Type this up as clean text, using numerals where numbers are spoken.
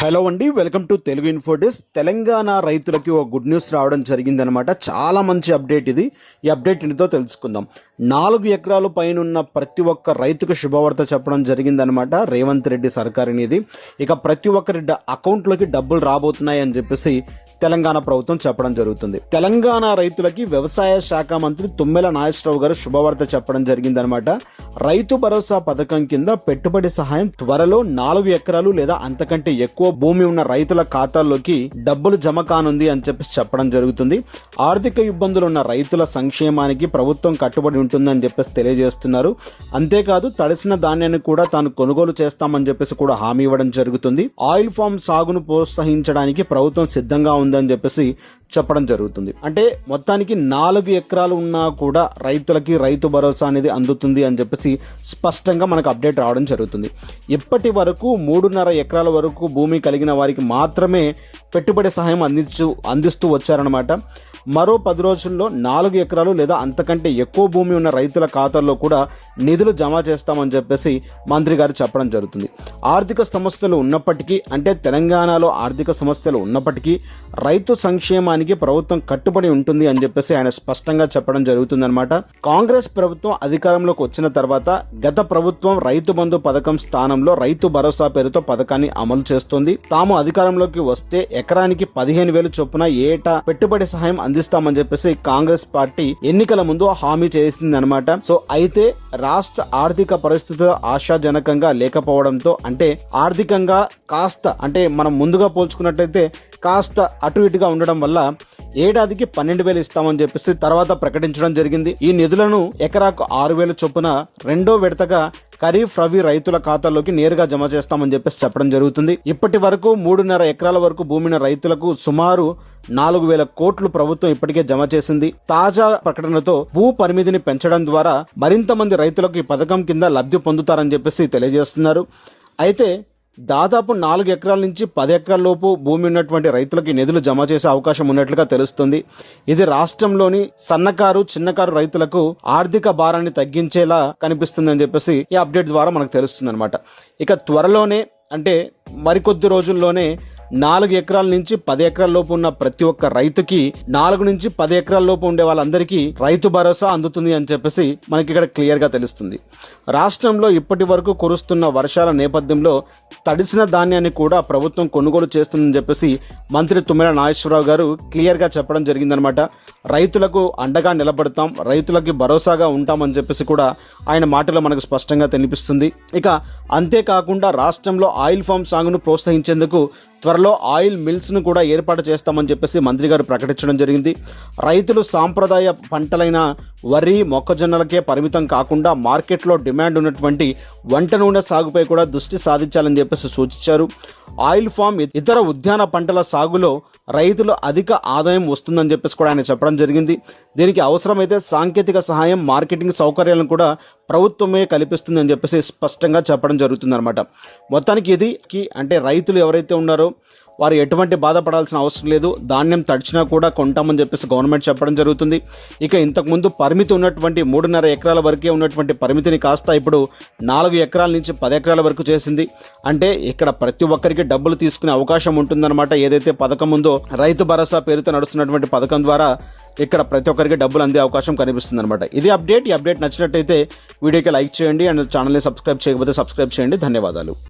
Hello అండి, welcome to Telugu ఇన్ఫోడెస్. Telangana రైతులకి ఒక గుడ్ న్యూస్ రావడం జరిగిందనమాట. చాలా మంచి అప్డేట్ ఇది. ఈ అప్డేట్ ఏంటో తెలుసుకుందాం. 4 ఎకరాల పైన ఉన్న ప్రతి ఒక్క రైతుకు శుభవార్త చెప్పడం జరిగిందనమాట. రేవంత్ రెడ్డి సర్కారునిది. ఇక ప్రతి ఒక్కరి అకౌంట్లోకి డబ్బులు రాబోతున్నాయి అని చెప్పేసి తెలంగాణ ప్రభుత్వం చెప్పడం జరుగుతుంది. తెలంగాణ రైతులకి వ్యవసాయ శాఖ మంత్రి తుమ్మల నాగేశ్వరరావు గారు శుభవార్త చెప్పడం జరిగిందనమాట. రైతు భరోసా పథకం కింద పెట్టుబడి సహాయం త్వరలో 4 ఎకరాలు లేదా అంతకంటే ఎక్కువ భూమి ఉన్న రైతుల ఖాతాల్లోకి డబ్బులు జమ కానుంది అని చెప్పడం జరుగుతుంది. ఆర్థిక ఇబ్బందులు ఉన్న రైతుల సంక్షేమానికి ప్రభుత్వం కట్టుబడి ఉంటుందని చెప్పేసి తెలియజేస్తున్నారు. అంతేకాదు తడిసిన ధాన్యాన్ని కూడా తాను కొనుగోలు చేస్తామని చెప్పేసి కూడా హామీ ఇవ్వడం జరుగుతుంది. ఆయిల్ ఫామ్ సాగును ప్రోత్సహించడానికి ప్రభుత్వం సిద్ధంగా ఉందని చెప్పేసి చెప్పడం జరుగుతుంది. అంటే మొత్తానికి 4 ఎకరాలు ఉన్నా కూడా రైతులకి రైతు భరోసా అనేది అందుతుంది అని చెప్పేసి స్పష్టంగా మనకు అప్డేట్ రావడం జరుగుతుంది. ఇప్పటి వరకు 3.5 ఎకరాల వరకు భూమి కలిగిన వారికి మాత్రమే పెట్టుబడి సహాయం అందిస్తూ వచ్చారనమాట. మరో 10 రోజుల్లో 4 ఎకరాలు లేదా అంతకంటే ఎక్కువ భూమి ఉన్న రైతుల ఖాతాల్లో కూడా నిధులు జమ చేస్తామని చెప్పేసి మంత్రి గారు చెప్పడం జరుగుతుంది. ఆర్థిక సమస్యలు ఉన్నప్పటికీ, అంటే తెలంగాణలో ఆర్థిక సమస్యలు ఉన్నప్పటికీ రైతు సంక్షేమానికి ప్రభుత్వం కట్టుబడి ఉంటుంది అని చెప్పేసి ఆయన స్పష్టంగా చెప్పడం జరుగుతుందన్నమాట. కాంగ్రెస్ ప్రభుత్వం అధికారంలోకి వచ్చిన తర్వాత గత ప్రభుత్వం రైతు బంధు పథకం స్థానంలో రైతు భరోసా పేరుతో పథకాన్ని అమలు చేస్తుంది. తాము అధికారంలోకి వస్తే ఎకరానికి 15,000 చొప్పున ఏటా పెట్టుబడి సహాయం అందిస్తామని చెప్పేసి కాంగ్రెస్ పార్టీ ఎన్నికల ముందు హామీ చేసింది అనమాట. సో అయితే రాష్ట్ర ఆర్థిక పరిస్థితులు ఆశాజనకంగా లేకపోవడంతో, అంటే ఆర్థికంగా కాస్త, అంటే మనం ముందుగా పోల్చుకున్నట్లయితే కాస్త అటు ఇటుగా ఉండడం వల్ల ఏడాదికి 12,000 ఇస్తామని చెప్పేసి తర్వాత ప్రకటించడం జరిగింది. ఈ నిధులను ఎకరాకు 6,000 చొప్పున రెండో విడతగా ఖరీఫ్ రవి రైతుల ఖాతాల్లోకి నేరుగా జమ చేస్తామని చెప్పేసి చెప్పడం జరుగుతుంది. ఇప్పటి వరకు 3.5 ఎకరాల వరకు భూమిన రైతులకు సుమారు 4,000 కోట్లు ప్రభుత్వం ఇప్పటికే జమ చేసింది. తాజా ప్రకటనతో భూ పరిమితిని పెంచడం ద్వారా మరింత మంది రైతులకు ఈ పథకం కింద లబ్ధి పొందుతారని చెప్పేసి తెలియజేస్తున్నారు. అయితే దాదాపు 4 ఎకరాల నుంచి 10 ఎకరాల లోపు భూమి ఉన్నటువంటి రైతులకి నిధులు జమ చేసే అవకాశం ఉన్నట్లుగా తెలుస్తుంది. ఇది రాష్ట్రంలోని సన్నకారు, చిన్నకారు రైతులకు ఆర్థిక భారాన్ని తగ్గించేలా కనిపిస్తుందని చెప్పేసి ఈ అప్డేట్ ద్వారా మనకు తెలుస్తుంది అనమాట. ఇక త్వరలోనే, అంటే మరికొద్ది రోజుల్లోనే 4 ఎకరాల నుంచి 10 ఎకరాల లోపు ఉన్న ప్రతి ఒక్క రైతుకి, 4 నుంచి 10 ఎకరాల లోపు ఉండే వాళ్ళందరికీ రైతు భరోసా అందుతుంది అని చెప్పేసి మనకి ఇక్కడ క్లియర్ గా తెలుస్తుంది. రాష్ట్రంలో ఇప్పటి వరకు కురుస్తున్న వర్షాల నేపథ్యంలో తడిసిన ధాన్యాన్ని కూడా ప్రభుత్వం కొనుగోలు చేస్తుందని చెప్పేసి మంత్రి తుమ్మల నాగేశ్వరరావు గారు క్లియర్ గా చెప్పడం జరిగిందనమాట. రైతులకు అండగా నిలబడతాం, రైతులకి భరోసాగా ఉంటామని చెప్పేసి కూడా ఆయన మాటలో మనకు స్పష్టంగా కనిపిస్తుంది. ఇక అంతేకాకుండా రాష్ట్రంలో ఆయిల్ ఫామ్ సాగును ప్రోత్సహించేందుకు త్వరలో ఆయిల్ మిల్స్ ను కూడా ఏర్పాటు చేస్తామని చెప్పేసి మంత్రి గారు ప్రకటించడం జరిగింది. రైతులు సాంప్రదాయ పంటలైన వరి, మొక్కజొన్నలకే పరిమితం కాకుండా మార్కెట్లో డిమాండ్ ఉన్నటువంటి వంట నూనె సాగుపై కూడా దృష్టి సాధించాలని చెప్పేసి సూచించారు. ఆయిల్ ఫామ్, ఇతర ఉద్యాన పంటల సాగులో రైతులు అధిక ఆదాయం వస్తుందని చెప్పేసి కూడా ఆయన చెప్పడం జరిగింది. దీనికి అవసరమైతే సాంకేతిక సహాయం, మార్కెటింగ్ సౌకర్యాలను కూడా ప్రభుత్వమే కల్పిస్తుందని చెప్పేసి స్పష్టంగా చెప్పడం జరుగుతుందన్నమాట. మొత్తానికి ఇది, అంటే రైతులు ఎవరైతే ఉన్నారో వారు ఎటువంటి బాధపడాల్సిన అవసరం లేదు. ధాన్యం తడిచినా కూడా కొంటామని చెప్పేసి గవర్నమెంట్ చెప్పడం జరుగుతుంది. ఇక ఇంతకుముందు పరిమితి ఉన్నటువంటి 3.5 ఎకరాల వరకే ఉన్నటువంటి పరిమితిని కాస్త ఇప్పుడు 4 ఎకరాల నుంచి 10 ఎకరాల వరకు చేసింది. అంటే ఇక్కడ ప్రతి ఒక్కరికి డబ్బులు తీసుకునే అవకాశం ఉంటుందన్నమాట. ఏదైతే పథకం ఉందో, రైతు భరోసా పేరుతో నడుస్తున్నటువంటి పథకం ద్వారా ఇక్కడ ప్రతి ఒక్కరికి డబ్బులు అందే అవకాశం కనిపిస్తుంది అనమాట. ఇది అప్డేట్. ఈ అప్డేట్ నచ్చినట్టయితే వీడియోకి లైక్ చేయండి అండ్ ఛానల్ని సబ్స్క్రైబ్ చేయకపోతే సబ్స్క్రైబ్ చేయండి. ధన్యవాదాలు.